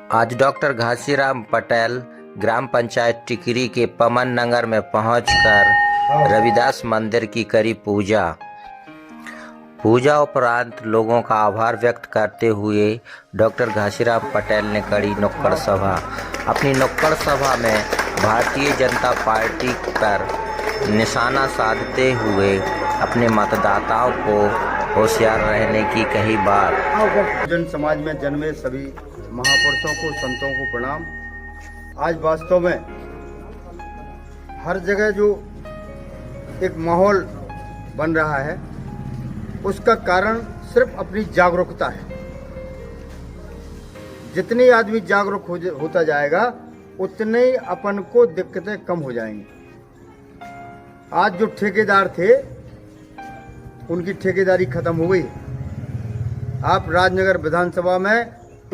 आज डॉक्टर घासीराम पटेल ग्राम पंचायत टिकरी के पमन नगर में पहुंचकर रविदास मंदिर की करी पूजा उपरांत लोगों का आभार व्यक्त करते हुए डॉक्टर घासीराम पटेल ने करी नुक्कड़ सभा। अपनी नुक्कड़ सभा में भारतीय जनता पार्टी पर निशाना साधते हुए अपने मतदाताओं को होशियार रहने की कही बात। जन समाज में जन्मे सभी महापुरुषों को, संतों को प्रणाम। आज वास्तव में हर जगह जो एक माहौल बन रहा है उसका कारण सिर्फ अपनी जागरूकता है। जितनी आदमी जागरूक होता जाएगा उतने ही अपन को दिक्कतें कम हो जाएंगी। आज जो ठेकेदार थे उनकी ठेकेदारी खत्म हो गई। आप राजनगर विधानसभा में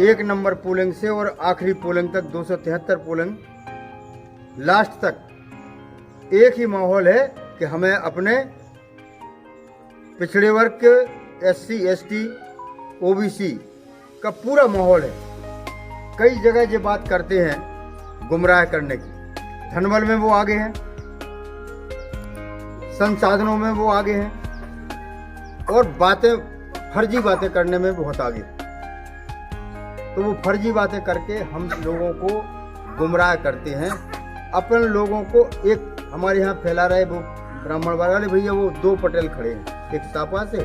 1 नंबर पोलिंग से और आखिरी पोलिंग तक 273 पोलिंग लास्ट तक एक ही माहौल है कि हमें अपने पिछड़े वर्ग के SC ST OBC का पूरा माहौल है। कई जगह ये बात करते हैं गुमराह करने की। धनबल में वो आगे हैं, संसाधनों में वो आगे हैं और फर्जी बातें करने में बहुत आगे। तो वो फर्जी बातें करके हम लोगों को गुमराह करते हैं। अपन लोगों को एक हमारे यहाँ फैला रहे वो ब्राह्मण वाले भैया, वो 2 पटेल खड़े हैं, एक सापा से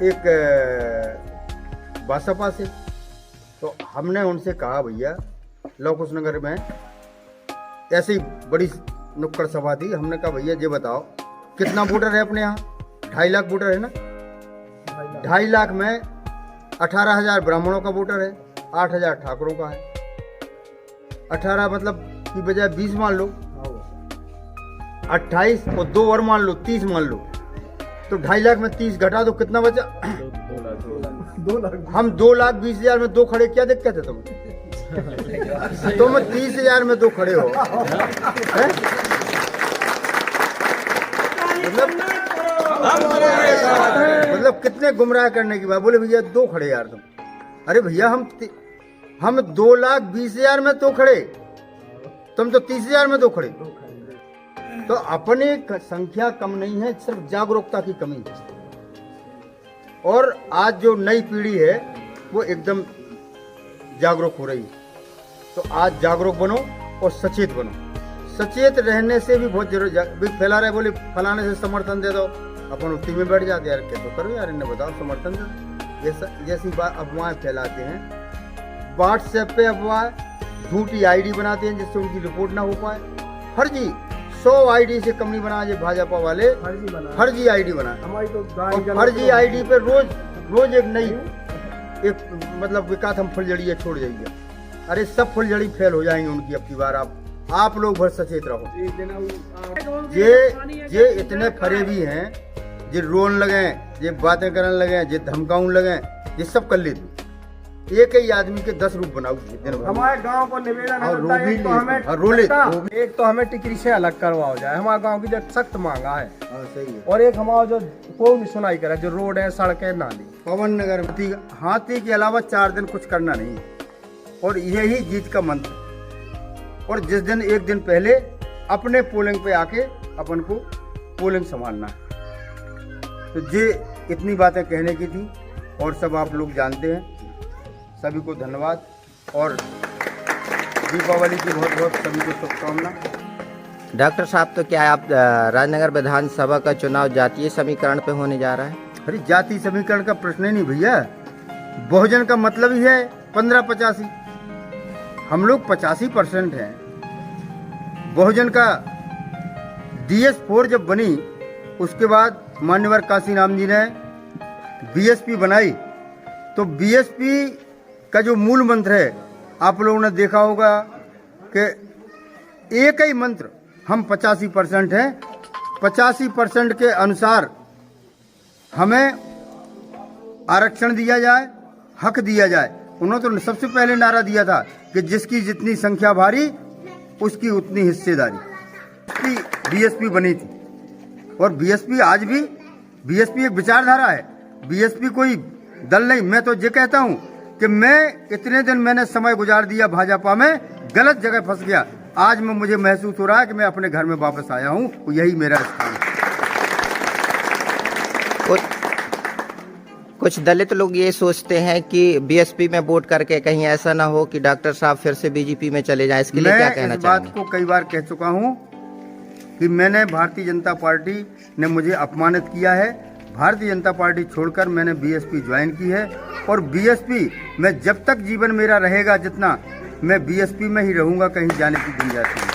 एक बासपा से। तो हमने उनसे कहा भैया लौकुश नगर में ऐसी बड़ी नुक्कड़ सभा थी। हमने कहा भैया ये बताओ कितना वोटर है अपने यहाँ? 2.5 लाख वोटर है ना। 2.5 लाख में 18,000 ब्राह्मणों का वोटर है, 8,000 ठाकुरों का है। 18 मतलब की बजाय 20 मान लो, 28 और 2 और मान लो, 30 मान लो। तो 2.5 लाख में 30 घटा दो, कितना बचा? 2 लाख। हम 2,20,000 में 2 खड़े, क्या दिक्कत है तुम्हें? तुम 30,000 में 2 खड़े हो। मतलब कितने गुमराह करने की बात। बोले भैया 2 खड़े यार तुम। अरे भैया हम 2,20,000 में 2 खड़े, तुम तो 30,000 में 2 खड़े। तो अपनी संख्या कम नहीं है, सिर्फ जागरूकता की कमी है। और आज जो नई पीढ़ी है वो एकदम जागरूक हो रही है। तो आज जागरूक बनो और सचेत बनो। सचेत रहने से भी बहुत जरूरी। फैला रहे बोले फलाने से समर्थन दे दो, अपन उसी में बैठ जाते यार। क्या तो करो यार, इन्हें बताओ समर्थन दे दो। जैसी बात अफवाहें फैलाते हैं, व्हाट्सएप पे अफवाह, झूठी ID बनाते हैं जिससे उनकी रिपोर्ट ना हो पाए। फर्जी 100 ID से कम नहीं बना। ये भाजपा वाले फर्जी ID बना। तो फर्जी ID पे रोज एक नई मतलब विकास हम फुलझड़ी छोड़ जाइए। अरे सब फुलझड़ी फेल हो जाएंगे उनकी। अब की बार आप लोग बहुत सचेत रहो। ये इतने फरे भी हैं, ये रोन लगे, ये बातें करने लगे, ये धमकाउन लगे, ये सब कर लेते। एक ही आदमी के 10 रूप बनाओ। हमारे गांव को निवेदन है एक तो हमें टिकरी से अलग करवाओ जाए। हमारे गांव की जो सख्त मांगा है। सही है। और एक हमारा जो कोई नहीं सुनाई करे, जो रोड है, सड़कें, नाली। पवन नगर हाथी के अलावा 4 दिन कुछ करना नहीं, और यही जीत का मंत्र। और जिस दिन एक दिन पहले अपने पोलिंग पे आके अपन को पोलिंग संभालना है। तो ये इतनी बातें कहने की थी और सब आप लोग जानते हैं। सभी को धन्यवाद और दीपावली की बहुत बहुत सभी को शुभकामना। डॉक्टर साहब, तो क्या आप राजनगर विधानसभा का चुनाव जातीय समीकरण पे होने जा रहा है? अरे जाति समीकरण का प्रश्न ही नहीं भैया। बहुजन का मतलब ही है 15-85। हम लोग 85% हैं। बहुजन का DS4 जब बनी उसके बाद मान्यवर काशीराम जी ने BSP बनाई। तो BSP का जो मूल मंत्र है आप लोगों ने देखा होगा कि एक ही मंत्र, हम 85% हैं। 85% के अनुसार हमें आरक्षण दिया जाए, हक दिया जाए। उन्होंने तो सबसे पहले नारा दिया था कि जिसकी जितनी संख्या भारी उसकी उतनी हिस्सेदारी। BSP बनी थी। और BSP आज भी BSP एक विचारधारा है। BSP कोई दल नहीं। मैं तो ये कहता हूँ कि मैं इतने दिन मैंने समय गुजार दिया भाजपा में, गलत जगह फंस गया। आज में मुझे महसूस हो रहा है कि मैं अपने घर में वापस आया हूँ, यही मेरा स्थान है। कुछ दलित लोग ये सोचते हैं कि बीएसपी में वोट करके कहीं ऐसा ना हो कि डॉक्टर साहब फिर से बीजेपी में चले जाएं, इसके लिए क्या कहना मैं इस चाहेंगे? बात को कई बार कह चुका हूँ कि मैंने भारतीय जनता पार्टी ने मुझे अपमानित किया है। भारतीय जनता पार्टी छोड़कर मैंने बीएसपी ज्वाइन की है और बीएसपी में जब तक जीवन मेरा रहेगा, जितना मैं बीएसपी में ही रहूँगा, कहीं जाने की गुंजाइश नहीं।